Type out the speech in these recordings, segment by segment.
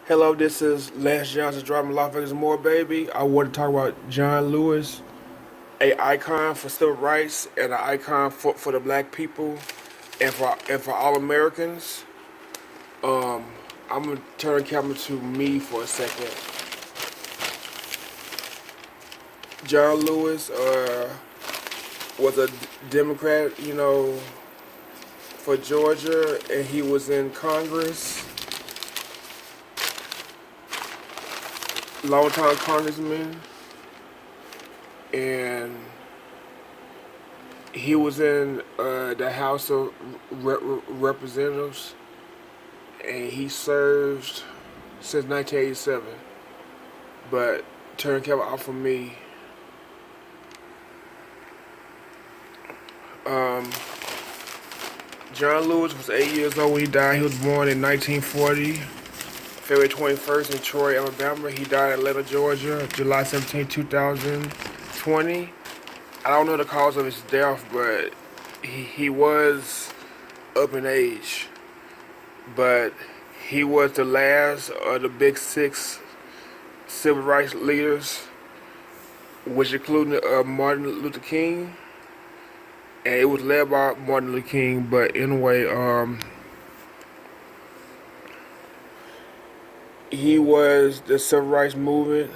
Hello, this is Lance Johnson driving Las Vegas more, baby. I want to talk about John Lewis, a icon for civil rights and an icon for the black people and for all Americans. Um, I'm gonna turn the camera to me for a second. John Lewis was a Democrat, for Georgia, and he was in Congress, longtime Congressman, and he was in the House of Representatives, and he served since 1987. But turn camera off for me. Um, John Lewis was 8 years old when he died. He was born in 1940, February 21st in Troy, Alabama. He died in Atlanta, Georgia, July 17, 2020. I don't know the cause of his death, but he was up in age. But he was the last of the big six civil rights leaders, which included Martin Luther King. And it was led by Martin Luther King, but anyway, he was the civil rights movement,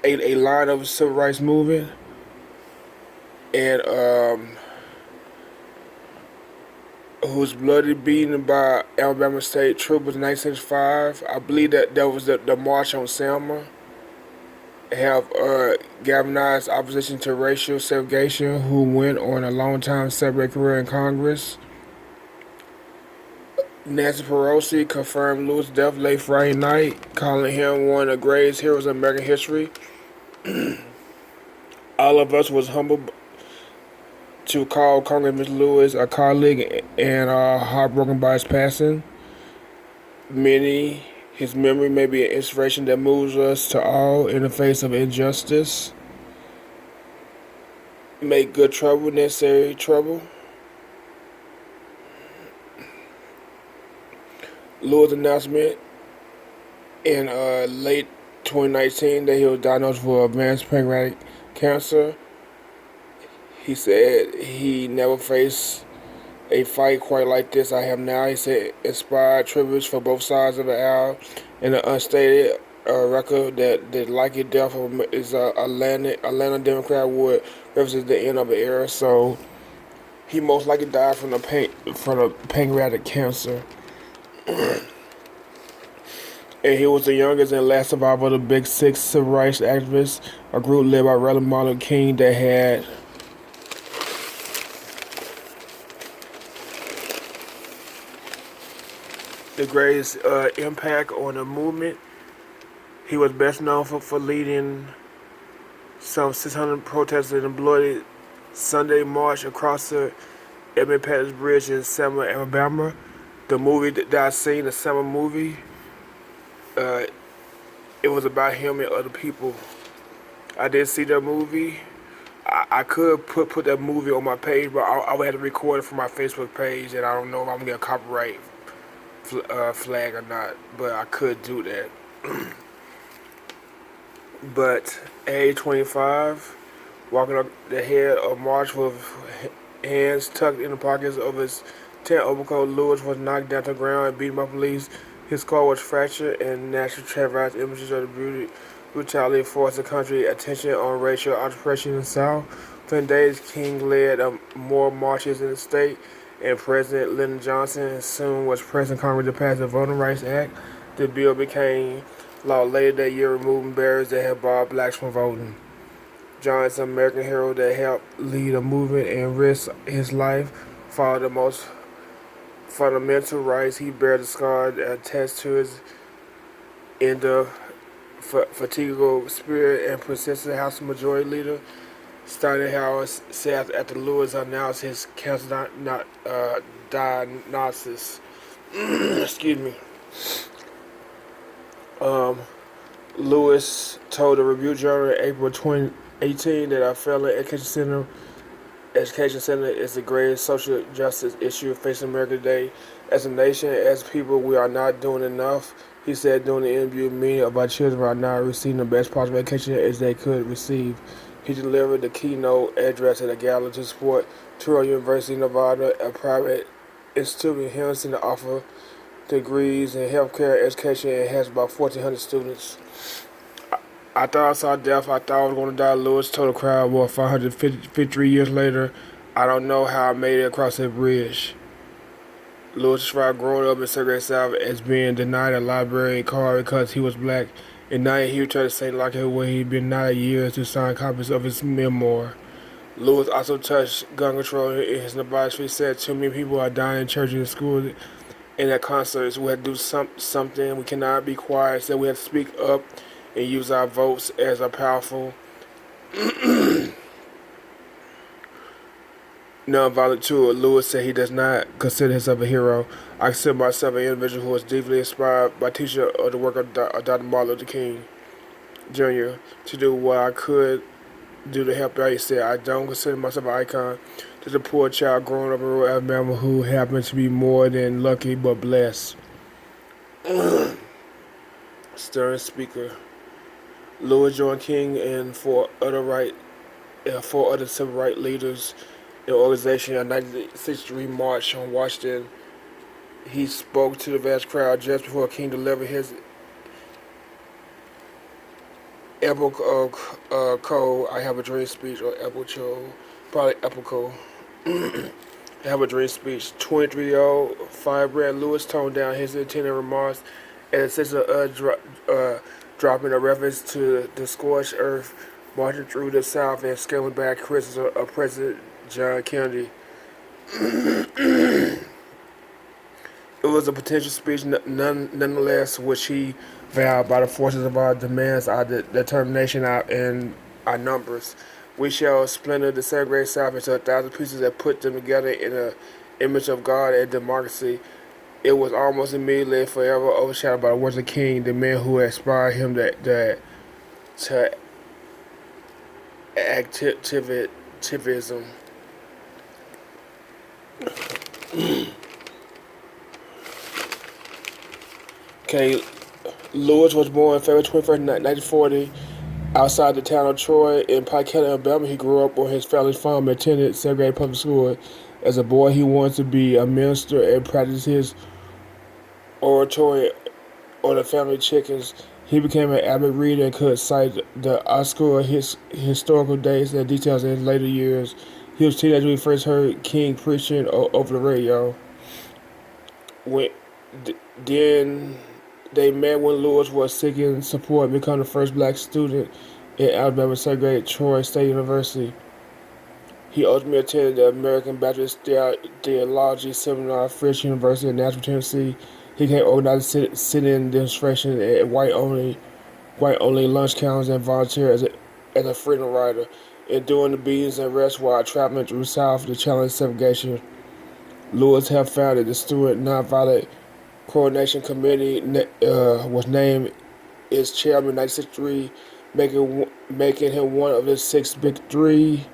a line of the civil rights movement, and who was bloody beaten by Alabama State troopers in 1965. I believe that was the March on Selma. Have galvanized opposition to racial segregation, who went on a long-time celebrated career in Congress. Nancy Pelosi confirmed Lewis' death late Friday night, calling him one of the greatest heroes of American history. All of us was humbled to call Congressman Lewis a colleague and are heartbroken by his passing. His memory may be an inspiration that moves us to all in the face of injustice. Make good trouble necessary trouble. Lewis' announcement in late 2019 that he was diagnosed with advanced pancreatic cancer. He said he never faced a fight quite like this I have now. He said inspired tributes for both sides of the aisle, and the unstated record that the likely death of is Atlanta Democrat would represent the end of an era. So he most likely died from the pancreatic cancer. And he was the youngest and last survivor of the Big Six civil rights activists, a group led by Reverend Martin Luther King that had the greatest impact on the movement. He was best known for leading some 600 protesters in a bloody Sunday march across the Edmund Pettus Bridge in Selma, Alabama. The movie that I seen, the Selma movie, uh, it was about him and other people. I did see that movie. I could put that movie on my page, but I would have to record it from my Facebook page, and I don't know if I'm gonna get a copyright flag or not. But I could do that. But age 25, walking up the head of March with hands tucked in the pockets of his tent overcoat, Lewis was knocked down to the ground and beaten by police. His skull was fractured, and national televised images of the brutality forced the country attention on racial oppression in the South. Within days, King led more marches in the state, and President Lyndon Johnson soon was pressing Congress to pass the Voting Rights Act. The bill became law later that year, removing barriers that had barred blacks from voting. Johnson, an American hero that helped lead a movement and risked his life for the most fundamental rights. He bears the scar that attest to his indefatigable spirit and persistent House Majority Leader. Steiner Howard said after Lewis announced his cancer diagnosis. Excuse me. Lewis told the Review Journal in April 2018 that our federal education center is the greatest social justice issue facing America today. As a nation, as people, we are not doing enough. He said during the interview, many of our children are not receiving the best possible education as they could receive. He delivered the keynote address at a gala to support Touro University, Nevada, a private institute in Houston that offers degrees in healthcare education and has about 1,400 students. I thought I saw death. I thought I was going to die. Lewis told the crowd, well, 553 years later, I don't know how I made it across that bridge. Lewis described growing up in segregated South as being denied a library card because he was black. In 19, he returned to St. Lucie, where he'd been 9 years to sign copies of his memoir. Lewis also touched gun control in his Nevada speech. He said, too many people are dying in churches and schools and at concerts. We have to do something. We cannot be quiet. So we have to speak up and use our votes as a powerful nonviolent tool. Lewis said he does not consider himself a hero. I consider myself an individual who was deeply inspired by teacher of the work of Dr. Martin Luther King Jr. to do what I could do to help out. He said, I don't consider myself an icon. Just a poor child growing up in rural Alabama who happens to be more than lucky but blessed. Stern speaker. Lewis joined King and four other civil rights leaders in the organization a 1963 march on Washington. He spoke to the vast crowd just before King delivered his epical I Have a Dream speech, or probably epical. I Have a Dream speech. 23-year-old firebrand Lewis toned down his intended remarks and essentially dropping a reference to the scorched earth, marching through the South and scaling back criticism of President John Kennedy. It was a potential speech, nonetheless, which he vowed by the forces of our demands, our determination, and our numbers. We shall splinter the segregated South into 1,000 pieces and put them together in an image of God and democracy. It was almost immediately forever overshadowed by the words of King, the man who inspired him to activism. Okay, Lewis was born February 21st, 1940, outside the town of Troy in Pike County, Alabama. He grew up on his family's farm and attended segregated public school. As a boy, he wanted to be a minister and practice his oratory on the family chickens. He became an avid reader and could cite the obscure historical dates and details in his later years. He was a teenager when he first heard King preaching over the radio. Then they met when Lewis was seeking support and became the first black student in Alabama segregated Troy State University. He ultimately attended the American Baptist Theology Seminar at Frisch University in Nashville, Tennessee. He came organized sit-in demonstrations at white-only lunch counters and volunteered as a freedom rider, enduring the beatings and arrests while traveling through the South to challenge segregation. Lewis helped founded the Student Nonviolent Coordination Committee, was named its chairman in 1963, making him one of the six big three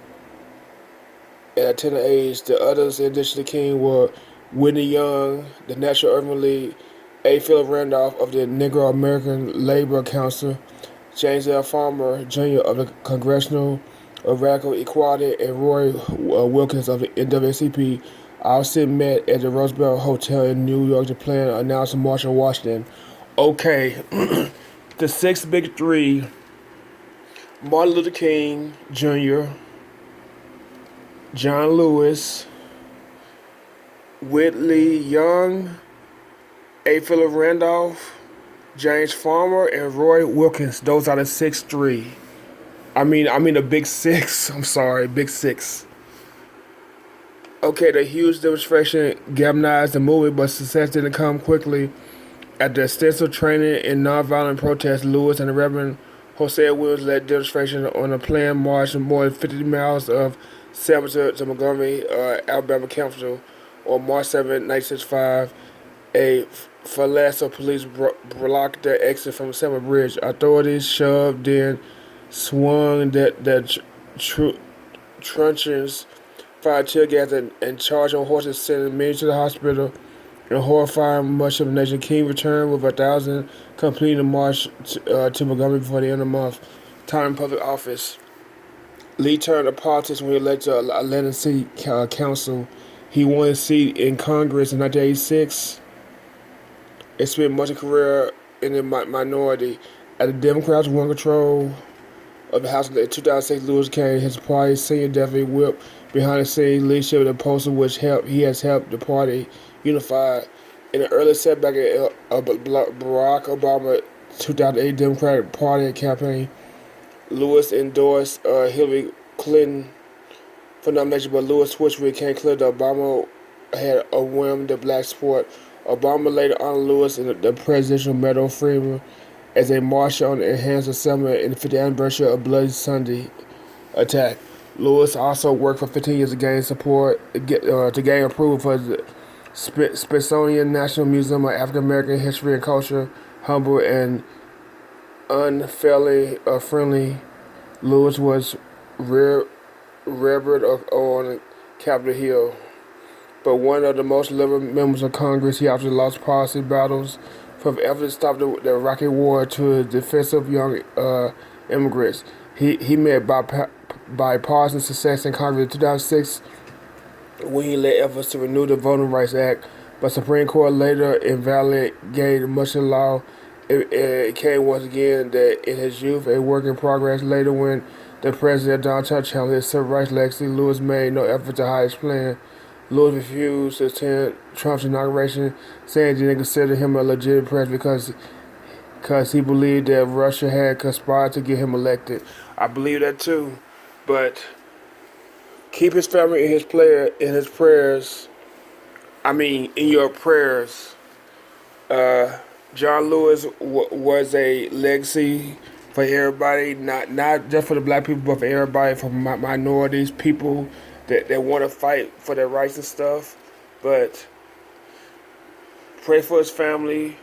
at a tender age. The others, in addition to King, were Whitney Young, the National Urban League, A. Philip Randolph of the Negro American Labor Council, James L. Farmer, Jr. of the Congressional of Radical Equality, and Roy Wilkins of the NAACP. All six met at the Roosevelt Hotel in New York to plan and announce a march on Washington. Okay, the six big three: Martin Luther King Jr., John Lewis, Whitney Young, A. Philip Randolph, James Farmer, and Roy Wilkins. Those are the 6-3. I mean the big six. I'm sorry, big six. Okay, the huge demonstration galvanized the movement, but success didn't come quickly. After extensive training in nonviolent protest, Lewis and the Reverend Hosea Williams led demonstration on a planned march of more than 50 miles of Selma to Montgomery, Alabama capital. On March 7, 1965, a phalanx of police blocked their exit from Selma Bridge. Authorities shoved, then swung their truncheons, fired tear gas, and charged on horses, sending many to the hospital. and horrifying much of the nation. King returned with 1,000, completing the march to Montgomery before the end of the month. Time in public office. Lee turned to politics when he elected to Atlanta City Council. He won a seat in Congress in 1986 and spent much of his career in the minority. As the Democrats won control of the House in 2006, Lewis became his party's senior deputy whip behind the scenes leadership of the poster, which he has helped the party unify. In the early setback of Barack Obama's 2008 Democratic Party campaign, Lewis endorsed Hillary Clinton for nomination, but Lewis switched when it became clear that Obama had overwhelmed the black support. Obama later honored Lewis in the Presidential Medal of Freedom as a marshal on the enhanced assembly in the 50th anniversary of Bloody Sunday attack. Lewis also worked for 15 years to gain support, to gain approval for the Smithsonian National Museum of African American History and Culture. Humble and unfairly friendly, Lewis was revered on Capitol Hill, but one of the most liberal members of Congress. He often lost policy battles, from efforts to stop the Iraqi war to his defense of young immigrants. He made bipartisan success in Congress in 2006 when he led efforts to renew the Voting Rights Act, but Supreme Court later invalidated much of the law. It came once again that in his youth, a work in progress. Later, when the president Donald Trump challenged his civil rights legacy, Lewis made no effort to hide his plan. Lewis refused to attend Trump's inauguration, saying he didn't consider him a legitimate president because he believed that Russia had conspired to get him elected. I believe that too, but keep his family in his prayers. I mean, in your prayers. John Lewis was a legacy for everybody, not just for the black people, but for everybody, for minorities, people that want to fight for their rights and stuff. But pray for his family.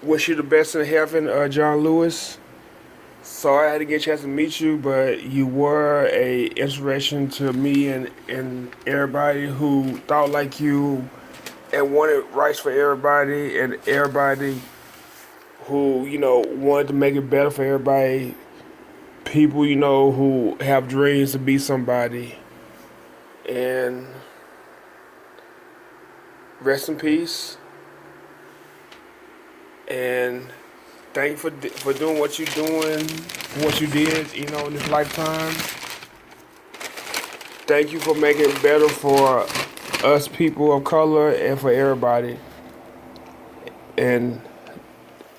Wish you the best in heaven, John Lewis. Sorry I had to get a chance to meet you, but you were a inspiration to me and everybody who thought like you and wanted rights for everybody, and everybody who, wanted to make it better for everybody. People, who have dreams to be somebody. And rest in peace. And thank you for doing what you're doing, what you did, in this lifetime. Thank you for making it better for us people of color and for everybody. And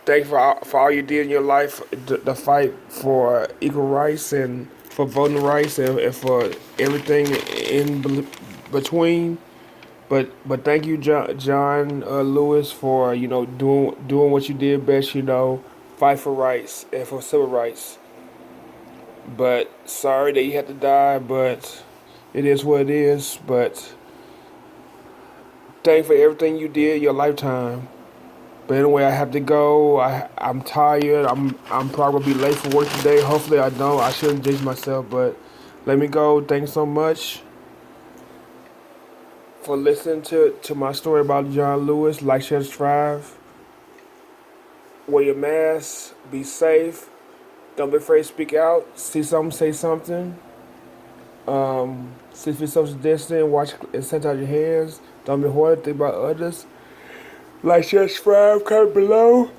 thank you for all you did in your life, the fight for equal rights and for voting rights and for everything in between. But thank you, John Lewis, for doing what you did best. Fight for rights and for civil rights. But sorry that you had to die. But it is what it is. But thank you for everything you did in your lifetime. But anyway, I have to go. I'm tired. I'm probably gonna be late for work today. Hopefully I don't. I shouldn't jinx myself, but let me go. Thanks so much for listening to my story about John Lewis. Like, share, subscribe. Wear your mask. Be safe. Don't be afraid to speak out. See something, say something. 6 feet social distance. Watch and sanitize your hands. Don't be horrible. Think about others. Like, share, subscribe, comment below.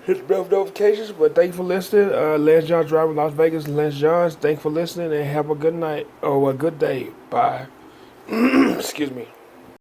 Hit the bell notifications. But thank you for listening. Lance Johns driving Las Vegas. Lance Johns. Thank you for listening and have a good night or a good day. Bye. Excuse me.